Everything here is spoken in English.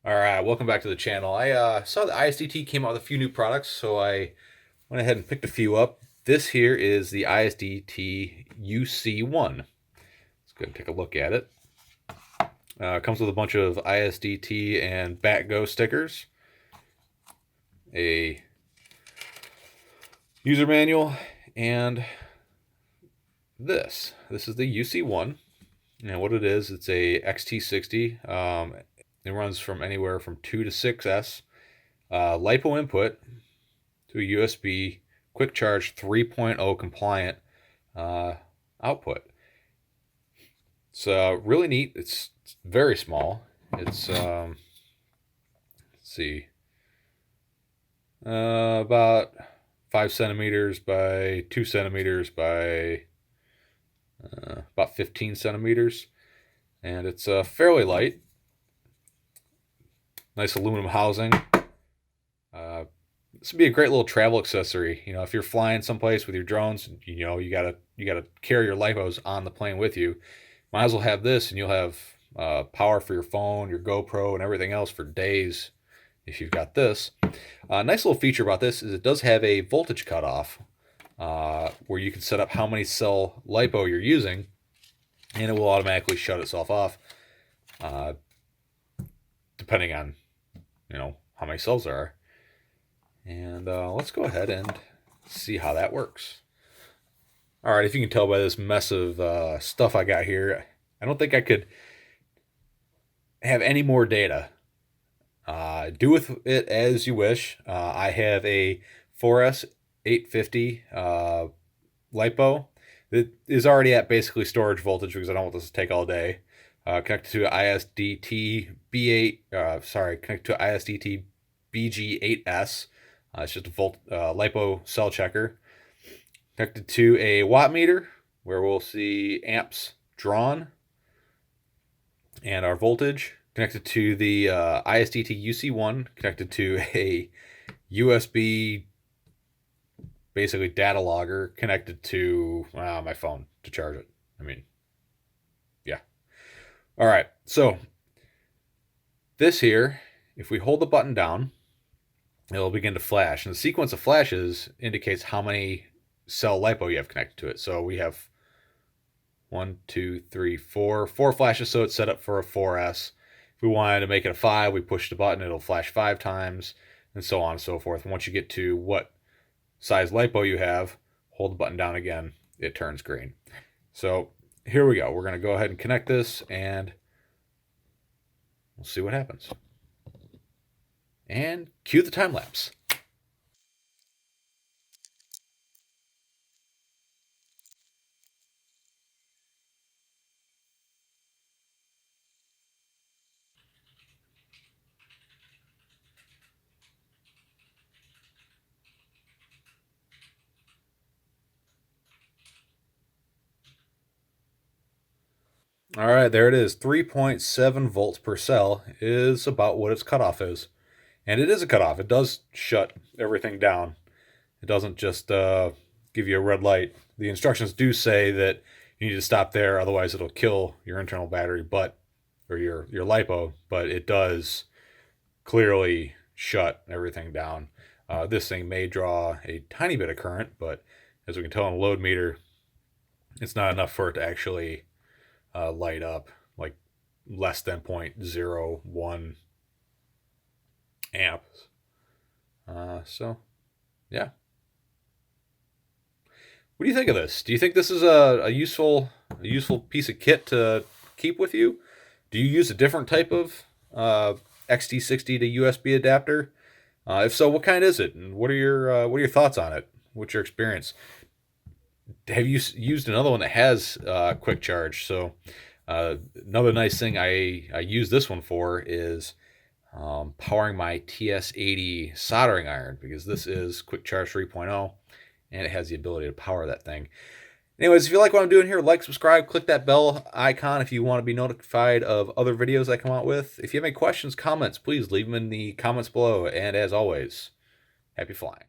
All right, welcome back to the channel. I saw the ISDT came out with a few new products, so I went ahead and picked a few up. This here is the ISDT UC1. Let's go and take a look at it. It comes with a bunch of ISDT and BatGo stickers, a user manual, and this. This is the UC1, and what it is, it's a XT-60. It runs from anywhere from 2 to 6S. LiPo input to a USB quick charge 3.0 compliant output. It's really neat. It's very small. It's let's see, about 5 centimeters by 2 centimeters by about 15 centimeters, and it's fairly light. Nice aluminum housing. This would be a great little travel accessory. You know, if you're flying someplace with your drones, you know, you gotta carry your LiPos on the plane with you. Might as well have this, and you'll have power for your phone, your GoPro, and everything else for days if you've got this. Nice little feature about this is it does have a voltage cutoff where you can set up how many cell LiPo you're using, and it will automatically shut itself off depending on, you know, how many cells there are. And let's go ahead and see how that works. All right, if you can tell by this mess of stuff I got here, I don't think I could have any more data. Do with it as you wish. I have a 4S 850 LiPo that is already at basically storage voltage because I don't want this to take all day. Connected to ISDT connected to ISDT BG8S. It's just a LiPo cell checker. Connected to a watt meter where we'll see amps drawn and our voltage. Connected to the ISDT UC1, connected to a USB, basically data logger, connected to my phone to charge it. I mean, yeah. All right, so this here, if we hold the button down, it'll begin to flash. And the sequence of flashes indicates how many cell LiPo you have connected to it. So we have 1, 2, 3, 4 flashes, so it's set up for a 4S. If we wanted to make it a 5, we push the button, it'll flash 5 times, and so on and so forth. And once you get to what size LiPo you have, hold the button down again, it turns green. So here we go. We're going to go ahead and connect this, and we'll see what happens. And cue the time lapse. All right, there it is. 3.7 volts per cell is about what its cutoff is. And it is a cutoff. It does shut everything down. It doesn't just give you a red light. The instructions do say that you need to stop there, otherwise it'll kill your internal battery, or your LiPo, but it does clearly shut everything down. This thing may draw a tiny bit of current, but as we can tell on the load meter, it's not enough for it to actually light up, like less than 0.01 amps. So yeah, what do you think of this? Do you think this is a useful piece of kit to keep with you? Do you use a different type of XT-60 to USB adapter? If so, what kind is it, and what are your thoughts on it? What's your experience? Have you used another one that has quick charge? So another nice thing I use this one for is powering my TS80 soldering iron, because this is quick charge 3.0 and it has the ability to power that thing. Anyways, if you like what I'm doing here, like, subscribe, click that bell icon if you want to be notified of other videos I come out with. If you have any questions, comments, please leave them in the comments below. And as always, happy flying.